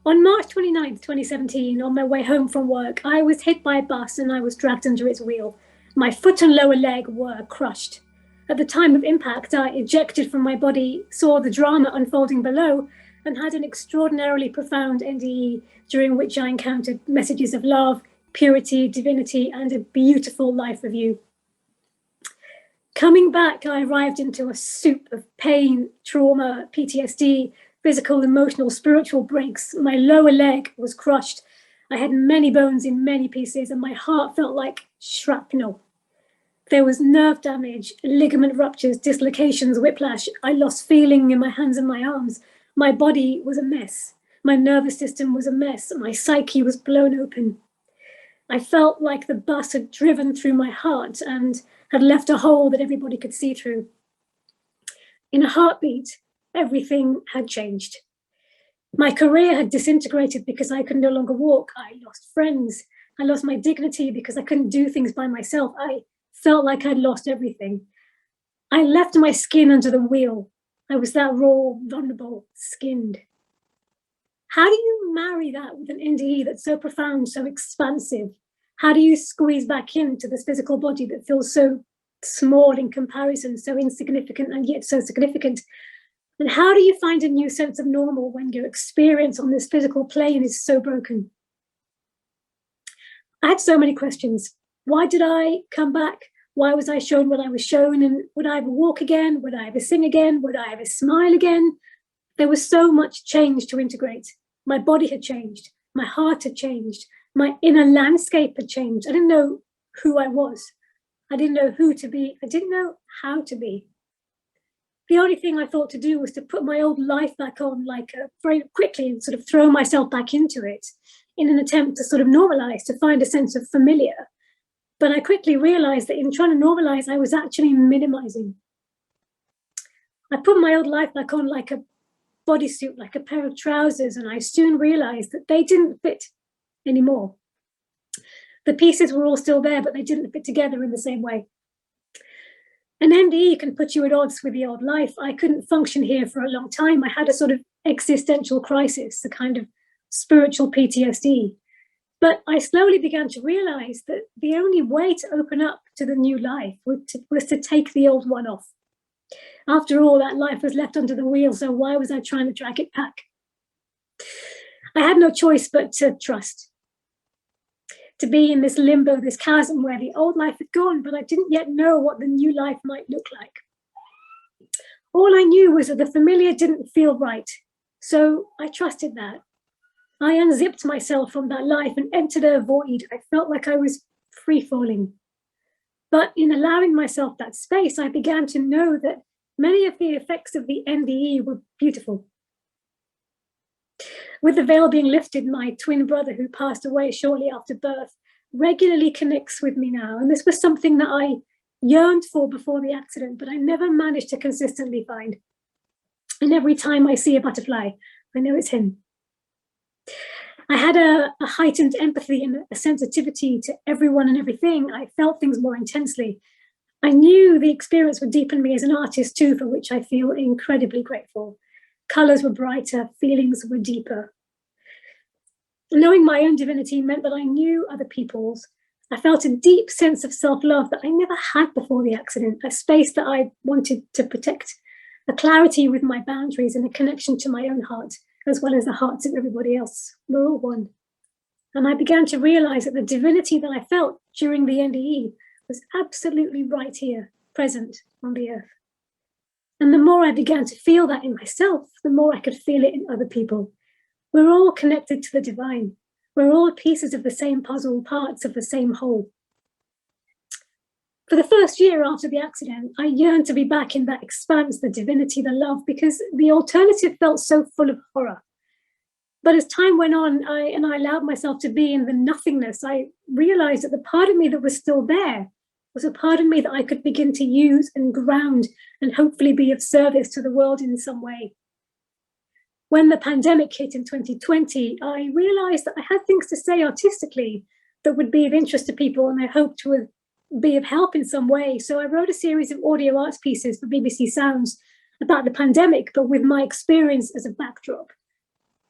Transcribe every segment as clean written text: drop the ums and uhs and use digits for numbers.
On March 29th, 2017, on my way home from work, I was hit by a bus and I was dragged under its wheel. My foot and lower leg were crushed. At the time of impact, I ejected from my body, saw the drama unfolding below, and had an extraordinarily profound NDE during which I encountered messages of love, purity, divinity, and a beautiful life review. Coming back, I arrived into a soup of pain, trauma, PTSD, physical, emotional, spiritual breaks. My lower leg was crushed. I had many bones in many pieces, and my heart felt like shrapnel. There was nerve damage, ligament ruptures, dislocations, whiplash. I lost feeling in my hands and my arms. My body was a mess. My nervous system was a mess. My psyche was blown open. I felt like the bus had driven through my heart and had left a hole that everybody could see through. In a heartbeat, everything had changed. My career had disintegrated because I could no longer walk. I lost friends. I lost my dignity because I couldn't do things by myself. I felt like I'd lost everything. I left my skin under the wheel. I was that raw, vulnerable, skinned. How do you marry that with an NDE that's so profound, so expansive? How do you squeeze back into this physical body that feels so small in comparison, so insignificant and yet so significant? And how do you find a new sense of normal when your experience on this physical plane is so broken? I had so many questions. Why did I come back? Why was I shown what I was shown? And would I ever walk again? Would I ever sing again? Would I ever smile again? There was so much change to integrate. My body had changed. My heart had changed. My inner landscape had changed. I didn't know who I was. I didn't know who to be. I didn't know how to be. The only thing I thought to do was to put my old life back on, like very quickly, and sort of throw myself back into it in an attempt to sort of normalize, to find a sense of familiar. But I quickly realized that in trying to normalize, I was actually minimizing. I put my old life back on like a bodysuit, like a pair of trousers, and I soon realized that they didn't fit anymore. The pieces were all still there, but they didn't fit together in the same way. An NDE can put you at odds with the old life. I couldn't function here for a long time. I had a sort of existential crisis, a kind of spiritual PTSD. But I slowly began to realize that the only way to open up to the new life was to take the old one off. After all, that life was left under the wheel, so why was I trying to drag it back? I had no choice but to trust, to be in this limbo, this chasm where the old life had gone, but I didn't yet know what the new life might look like. All I knew was that the familiar didn't feel right, so I trusted that. I unzipped myself from that life and entered a void. I felt like I was free falling. But in allowing myself that space, I began to know that many of the effects of the NDE were beautiful. With the veil being lifted, my twin brother, who passed away shortly after birth, regularly connects with me now. And this was something that I yearned for before the accident, but I never managed to consistently find. And every time I see a butterfly, I know it's him. I had a heightened empathy and a sensitivity to everyone and everything. I felt things more intensely. I knew the experience would deepen me as an artist too, for which I feel incredibly grateful. Colors were brighter, feelings were deeper. Knowing my own divinity meant that I knew other people's. I felt a deep sense of self-love that I never had before the accident, a space that I wanted to protect, a clarity with my boundaries and a connection to my own heart, as well as the hearts of everybody else. We're all one. And I began to realize that the divinity that I felt during the NDE was absolutely right here, present on the earth. And the more I began to feel that in myself, the more I could feel it in other people. We're all connected to the divine. We're all pieces of the same puzzle, parts of the same whole. For the first year after the accident, I yearned to be back in that expanse, the divinity, the love, because the alternative felt so full of horror. But as time went on, I allowed myself to be in the nothingness, I realized that the part of me that was still there was a part of me that I could begin to use and ground and hopefully be of service to the world in some way. When the pandemic hit in 2020, I realized that I had things to say artistically that would be of interest to people, and I hoped to be of help in some way. So I wrote a series of audio arts pieces for BBC Sounds about the pandemic, but with my experience as a backdrop.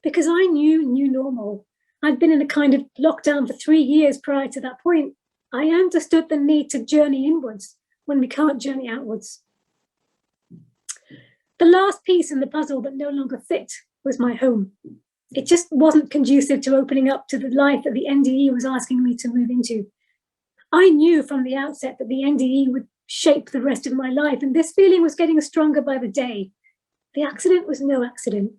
because I knew new normal. I'd been in a kind of lockdown for 3 years prior to that point. I understood the need to journey inwards when we can't journey outwards. The last piece in the puzzle that no longer fit was my home. It just wasn't conducive to opening up to the life that the NDE was asking me to move into. I knew from the outset that the NDE would shape the rest of my life, and this feeling was getting stronger by the day. The accident was no accident.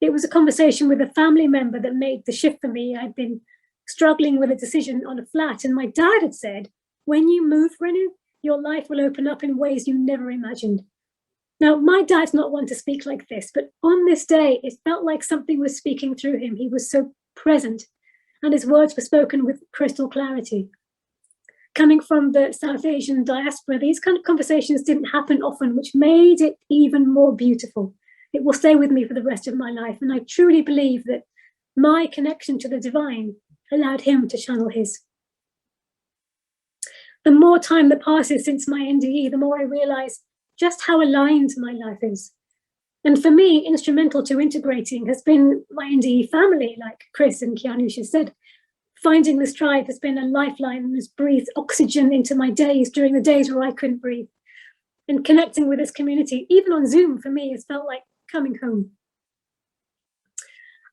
It was a conversation with a family member that made the shift for me. I'd been struggling with a decision on a flat, and my dad had said, when you move, Renu, your life will open up in ways you never imagined. Now, my dad's not one to speak like this, but on this day, it felt like something was speaking through him. He was so present, and his words were spoken with crystal clarity. Coming from the South Asian diaspora, these kind of conversations didn't happen often, which made it even more beautiful. It will stay with me for the rest of my life, and I truly believe that my connection to the divine allowed him to channel his. The more time that passes since my NDE, the more I realize just how aligned my life is. And for me, instrumental to integrating has been my NDE family, like Chris and Kianush said. Finding this tribe has been a lifeline and has breathed oxygen into my days during the days where I couldn't breathe. And connecting with this community, even on Zoom, for me, has felt like coming home.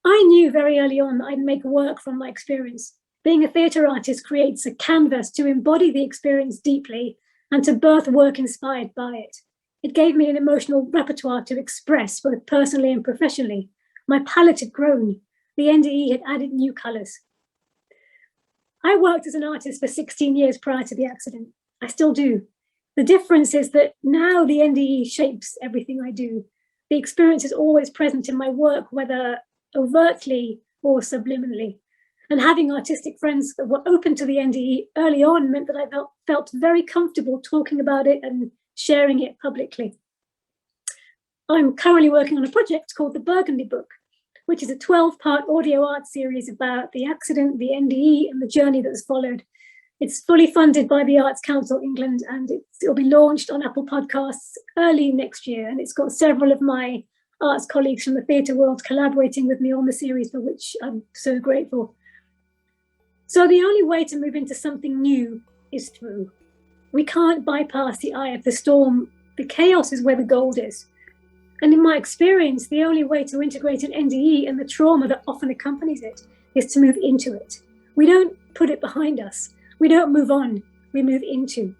I knew very early on that I'd make work from my experience. Being a theatre artist creates a canvas to embody the experience deeply and to birth work inspired by it. It gave me an emotional repertoire to express both personally and professionally. My palette had grown. The NDE had added new colours. I worked as an artist for 16 years prior to the accident. I still do. The difference is that now the NDE shapes everything I do. The experience is always present in my work, whether overtly or subliminally. And having artistic friends that were open to the NDE early on meant that I felt very comfortable talking about it and sharing it publicly. I'm currently working on a project called The Burgundy Book, which is a 12-part audio art series about the accident, the NDE, and the journey that has followed. It's fully funded by the Arts Council England, and it'll be launched on Apple Podcasts early next year. And it's got several of my arts colleagues from the theatre world collaborating with me on the series, for which I'm so grateful. So the only way to move into something new is through. We can't bypass the eye of the storm. The chaos is where the gold is. And in my experience, the only way to integrate an NDE and the trauma that often accompanies it is to move into it. We don't put it behind us. We don't move on, we move into.